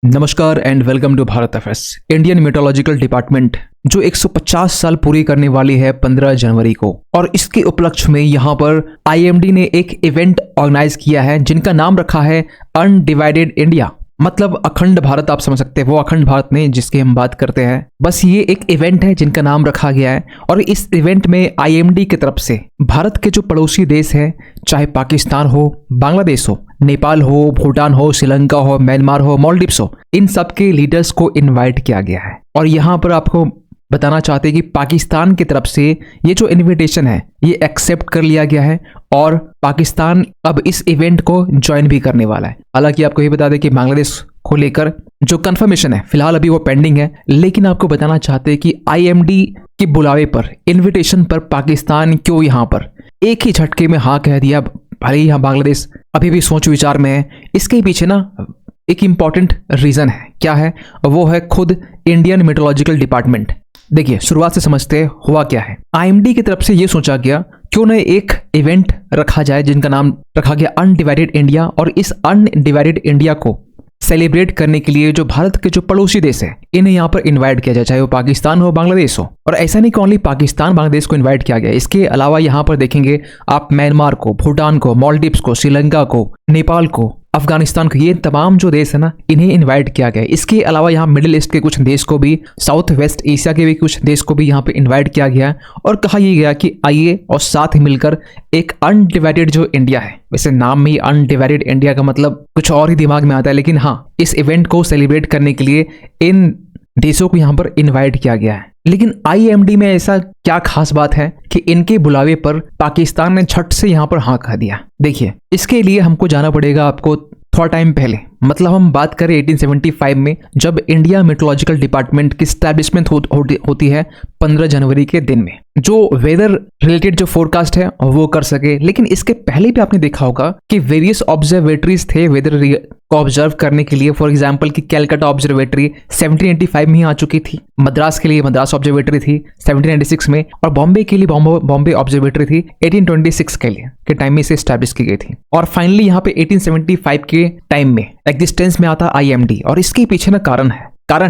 नमस्कार and welcome to Bharat FS. Indian meteorological department जो 150 साल पूरी करने वाली है 15 जनवरी को, और इसके उपलक्ष्य में यहाँ पर आईएमडी ने एक इवेंट ऑर्गेनाइज किया है जिनका नाम रखा है अनडिवाइडेड इंडिया। मतलब अखंड भारत, आप समझ सकते हैं, वो अखंड भारत नहीं जिसकी हम बात करते हैं। बस ये एक इवेंट है जिनका नाम रखा गया है, और इस इवेंट में आईएमडी की तरफ से भारत के जो पड़ोसी देश हैं, चाहे पाकिस्तान हो, बांग्लादेश हो, नेपाल हो, भूटान हो, श्रीलंका हो, म्यांमार हो, मालदीव्स हो, इन सब के लीडर्स को इनवाइट किया गया है। और यहाँ पर आपको बताना चाहते हैं कि पाकिस्तान की तरफ से ये जो इनविटेशन है ये एक्सेप्ट कर लिया गया है, और पाकिस्तान अब इस इवेंट को ज्वाइन भी करने वाला है। हालांकि आपको ये बता दें कि बांग्लादेश को लेकर जो कंफर्मेशन है फिलहाल अभी वो पेंडिंग है, लेकिन आपको बताना चाहते हैं कि आईएमडी के बुलावे पर, इन्विटेशन पर पाकिस्तान क्यों यहाँ पर एक ही झटके में हाँ कह दिया। भले ही यहाँ बांग्लादेश अभी भी सोच विचार में है, इसके पीछे ना एक इम्पॉर्टेंट रीजन है। क्या है वो? है खुद इंडियन मेट्रोलॉजिकल डिपार्टमेंट। देखिए, शुरुआत से समझते हैं हुआ क्या है। आईएमडी की तरफ से ये सोचा गया क्यों न एक इवेंट रखा जाए जिनका नाम रखा गया अनडिवाइडेड इंडिया, और इस अनडिवाइडेड इंडिया को सेलिब्रेट करने के लिए जो भारत के जो पड़ोसी देश है इन्हें यहाँ पर इनवाइट किया जाए, चाहे वो पाकिस्तान हो, बांग्लादेश हो। और ऐसा नहीं कि ओनली पाकिस्तान बांग्लादेश को इनवाइट किया गया, इसके अलावा यहाँ पर देखेंगे आप म्यांमार को, भूटान को, मालदीव्स को, श्रीलंका को, नेपाल को, अफगानिस्तान को, ये तमाम जो देश है ना इन्हें इनवाइट किया गया। इसके अलावा यहाँ मिडिल ईस्ट के कुछ देश को भी, साउथ वेस्ट एशिया के भी कुछ देश को भी यहाँ पे इनवाइट किया गया, और कहा यह गया कि आइए और साथ मिलकर एक अनडिवाइडेड जो इंडिया है, वैसे नाम में ही अनडिवाइडेड इंडिया का मतलब कुछ और ही दिमाग में आता है, लेकिन हाँ, इस इवेंट को सेलिब्रेट करने के लिए इन देशों को यहाँ पर इनवाइट किया गया है। लेकिन आईएमडी में ऐसा क्या खास बात है कि इनके बुलावे पर पाकिस्तान ने झट से यहाँ पर हाँ कह दिया? देखिए, इसके लिए हमको जाना पड़ेगा आपको थोड़ा टाइम पहले, मतलब हम बात करें 1875 में, जब इंडिया मेट्रोलॉजिकल डिपार्टमेंट की स्टैब्लिशमेंट होती है 15 जनवरी के दिन में, जो वेदर रिलेटेड जो फोरकास्ट है वो कर सके। लेकिन इसके पहले भी आपने देखा होगा कि वेरियस ऑब्जर्वेटरीज थे वेदर को ऑब्जर्व करने के लिए। फॉर एग्जांपल कि कैलकाटा ऑब्जर्वेटरी 1785 में ही आ चुकी थी, मद्रास के लिए मद्रास ऑब्जर्वेटरी थी 1796 में, और बॉम्बे के लिए बॉम्बे ऑब्जर्वेटरी थी 1826 के टाइम में इसे स्टैब्लिश की गई थी। और फाइनली यहाँ पे 1875 के टाइम में एग्जिस्टेंस में आता आईएमडी, और इसके पीछे ना कारण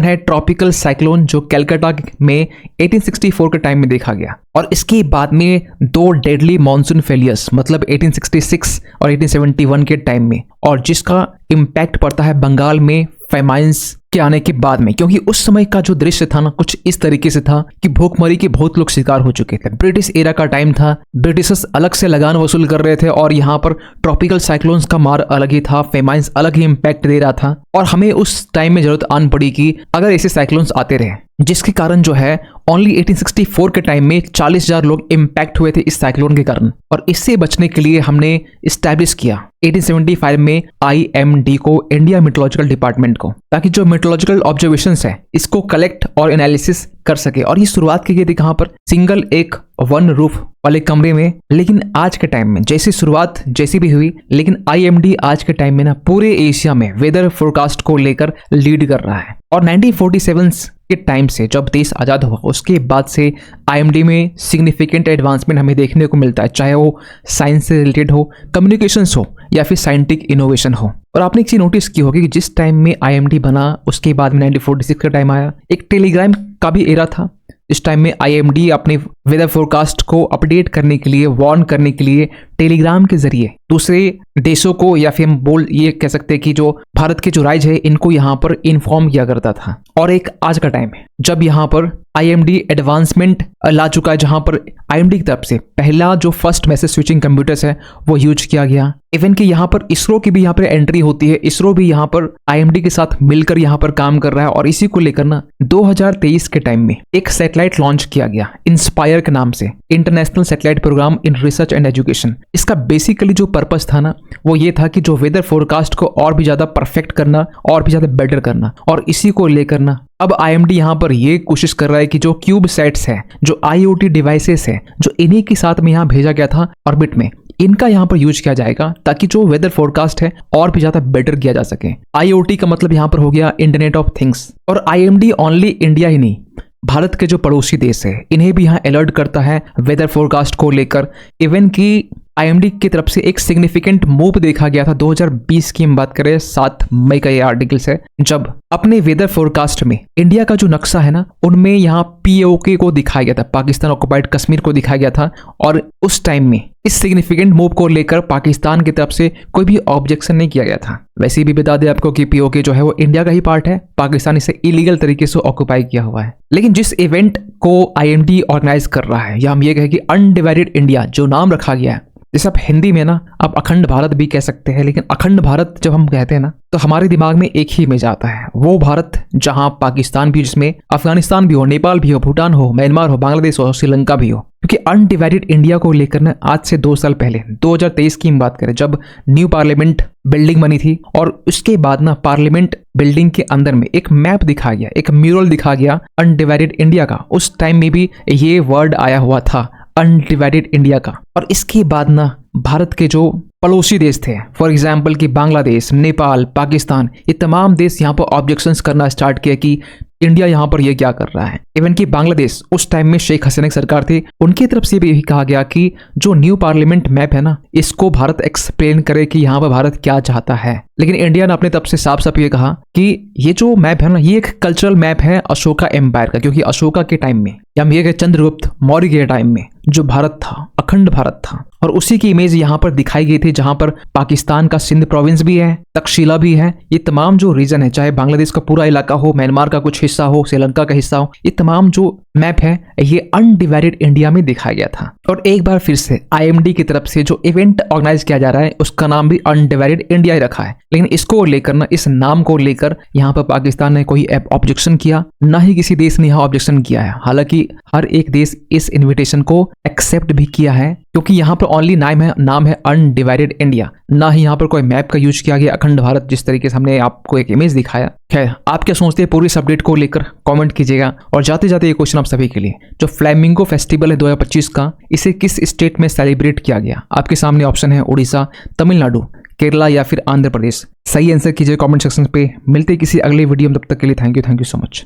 है ट्रॉपिकल साइक्लोन जो कैलकाटा में 1864 के टाइम में देखा गया, और इसके बाद में दो डेडली मॉनसून फेलियर्स, मतलब 1866 और 1871 के टाइम में, और जिसका इम्पैक्ट पड़ता है बंगाल में फेमाइंस के आने के बाद में। क्योंकि उस समय का जो दृश्य था ना कुछ इस तरीके से था कि भूखमरी के बहुत लोग शिकार हो चुके थे। ब्रिटिश एरा का टाइम था, ब्रिटिशर्स अलग से लगान वसूल कर रहे थे, और यहाँ पर ट्रॉपिकल साइक्लोन्स का मार अलग ही था, फेमाइंस अलग ही इम्पैक्ट दे रहा था, और हमें उस टाइम में जरूरत आन पड़ी कि अगर ऐसे साइक्लोन्स आते रहे, जिसके कारण जो है ओनली 1864 के टाइम में 40,000 लोग इम्पैक्ट हुए थे इस साइक्लोन के कारण। और इससे बचने के लिए हमने इस्टेब्लिश किया 1875 में आईएमडी को, इंडिया मेट्रोलॉजिकल डिपार्टमेंट को, ताकि जो मेट्रोलॉजिकल ऑब्जर्वेशंस है इसको कलेक्ट और एनालिसिस कर सके। और ये शुरुआत की गई थी कहाँ पर? सिंगल एक वन रूफ वाले कमरे में। लेकिन आज के टाइम में जैसी शुरुआत जैसी भी हुई, लेकिन आईएमडी आज के टाइम में ना पूरे एशिया में वेदर फोरकास्ट को लेकर लीड कर रहा है। और 1947 के टाइम से जब देश आज़ाद हुआ उसके बाद से आईएमडी में सिग्निफिकेंट एडवांसमेंट हमें देखने को मिलता है, चाहे वो साइंस से रिलेटेड हो, कम्युनिकेशंस हो, या फिर साइंटिफिक इनोवेशन हो। और आपने एक चीज नोटिस की होगी कि जिस टाइम में आईएमडी बना उसके बाद में 1946 का टाइम आया, एक टेलीग्राम का भी एरा था। इस टाइम में आईएमडी अपने वेदर फोरकास्ट को अपडेट करने के लिए, वार्न करने के लिए टेलीग्राम के जरिए दूसरे देशों को, या फिर हम ये कह सकते हैं कि जो भारत के जो राज्य है इनको यहाँ पर इन्फॉर्म किया करता था। और एक आज का टाइम है जब यहाँ पर आईएमडी एडवांसमेंट ला चुका है, जहां पर आईएमडी की तरफ से पहला जो फर्स्ट मैसेज स्विचिंग कंप्यूटर्स है वो यूज किया गया। इवन कि यहाँ पर इसरो की भी यहाँ पर एंट्री होती है, इसरो भी यहाँ पर आईएमडी के साथ मिलकर यहाँ पर काम कर रहा है। और इसी को लेकर ना 2023 के टाइम में एक सैटेलाइट लॉन्च किया गया इंस्पायर के नाम से, international satellite program in research and education. इसका बेसिकली जो पर्पस था ना वो ये था कि जो वेदर फोरकास्ट को और भी ज्यादा परफेक्ट करना, और भी ज्यादा बेटर करना। और इसी को लेकर ना अब आईएमडी यहाँ पर ये कोशिश कर रहा है कि जो क्यूब सेट्स है, जो आईओटी डिवाइसेस है, जो इन्हीं के साथ में यहाँ भेजा गया था ऑर्बिट में, इनका यहाँ पर यूज किया जाएगा ताकि जो वेदर फोरकास्ट है और भी ज्यादा बेटर किया जा सके। आईओटी का मतलब यहाँ पर हो गया इंटरनेट ऑफ थिंग्स। और आईएमडी ओनली इंडिया ही नहीं, भारत के जो पड़ोसी देश है इन्हें भी यहाँ अलर्ट करता है वेदर फोरकास्ट को लेकर। इवन की आईएमडी की तरफ से एक सिग्निफिकेंट मूव देखा गया था 2020 की हम बात करें, 7 मई का ये आर्टिकल्स है, जब अपने वेदर फोरकास्ट में इंडिया का जो नक्शा है ना, उनमें यहाँ POK को दिखाया गया था, पाकिस्तान ऑक्युपाइड कश्मीर को दिखाया गया था। और उस टाइम में इस सिग्निफिकेंट मूव को लेकर पाकिस्तान की तरफ से कोई भी ऑब्जेक्शन नहीं किया गया था। वैसे भी बता दें आपको कि POK जो है वो इंडिया का ही पार्ट है, पाकिस्तान इसे इलीगल तरीके से ऑक्युपाई किया हुआ है। लेकिन जिस इवेंट को IMD ऑर्गेनाइज कर रहा है, या हम ये कहें कि अनडिवाइडेड इंडिया जो नाम रखा गया है, जैसे आप हिंदी में ना आप अखंड भारत भी कह सकते हैं, लेकिन अखंड भारत जब हम कहते हैं ना तो हमारे दिमाग में एक ही इमेज आता है, वो भारत जहां पाकिस्तान भी, जिसमें अफगानिस्तान भी हो, नेपाल भी हो, भूटान हो, म्यांमार हो, बांग्लादेश हो, श्रीलंका भी हो। क्योंकि अनडिवाइडेड इंडिया को लेकर ना आज से 2 साल पहले 2023 की हम बात करें, जब न्यू पार्लियामेंट बिल्डिंग बनी थी, और उसके बाद ना पार्लियामेंट बिल्डिंग के अंदर में एक मैप दिखा गया, एक म्यूरल दिखा गया अनडिवाइडेड इंडिया का। उस टाइम में भी ये वर्ड आया हुआ था, अनडिवाइडेड इंडिया का। और इसके बाद ना भारत के जो पड़ोसी देश थे, फॉर एग्जाम्पल कि बांग्लादेश, नेपाल, पाकिस्तान, ये तमाम देश यहाँ पर ऑब्जेक्शंस करना स्टार्ट किया कि इंडिया यहाँ पर ये क्या कर रहा है। इवन कि बांग्लादेश उस टाइम में शेख हसीना की सरकार थी, उनकी तरफ से भी यही कहा गया कि जो न्यू पार्लियामेंट मैप है ना, इसको भारत एक्सप्लेन करे कि यहाँ पर भारत क्या चाहता है। लेकिन इंडिया ने अपने तरफ से साफ साफ ये कहा कि ये जो मैप है ना, ये एक कल्चरल मैप है अशोका एम्पायर का, क्योंकि अशोका के टाइम में, या हम ये कहें चंद्रगुप्त मौर्य के टाइम में, जो भारत था अखंड भारत था, और उसी की इमेज यहाँ पर दिखाई गई थी, जहां पर पाकिस्तान का सिंध प्रोविंस भी है, तक्षशिला भी है। ये तमाम जो रीजन है, चाहे बांग्लादेश का पूरा इलाका हो, म्यांमार का कुछ हिस्सा हो, श्रीलंका का हिस्सा हो, ये तमाम जो मैप है ये अनडिवाइडेड इंडिया में दिखाया गया था। और एक बार फिर से IMD की तरफ से जो इवेंट ऑर्गेनाइज किया जा रहा है, उसका नाम भी अनडिवाइडेड इंडिया ही रखा है। लेकिन इसको लेकर ना, इस नाम को लेकर यहाँ पर पाकिस्तान ने कोई ऑब्जेक्शन किया, ना ही किसी देश ने यहाँ ऑब्जेक्शन किया है। हालांकि हर एक देश इस इन्विटेशन को एक्सेप्ट भी किया है, क्योंकि यहाँ पर ओनली नाम है अनडिवाइडेड इंडिया, ना ही यहाँ पर कोई मैप का यूज किया गया अखंड भारत, जिस तरीके से हमने आपको एक इमेज दिखाया। खैर, आप क्या सोचते हैं पूरी इस अपडेट को लेकर, कमेंट कीजिएगा। और जाते जाते ये क्वेश्चन आप सभी के लिए, जो फ्लैमिंगो फेस्टिवल है 2025 का, इसे किस स्टेट में सेलिब्रेट किया गया? आपके सामने ऑप्शन है उड़ीसा, तमिलनाडु, केरला या फिर आंध्र प्रदेश। सही आंसर कीजिए कमेंट सेक्शन पे। मिलते किसी अगले वीडियो में, तब तक के लिए थैंक यू सो मच।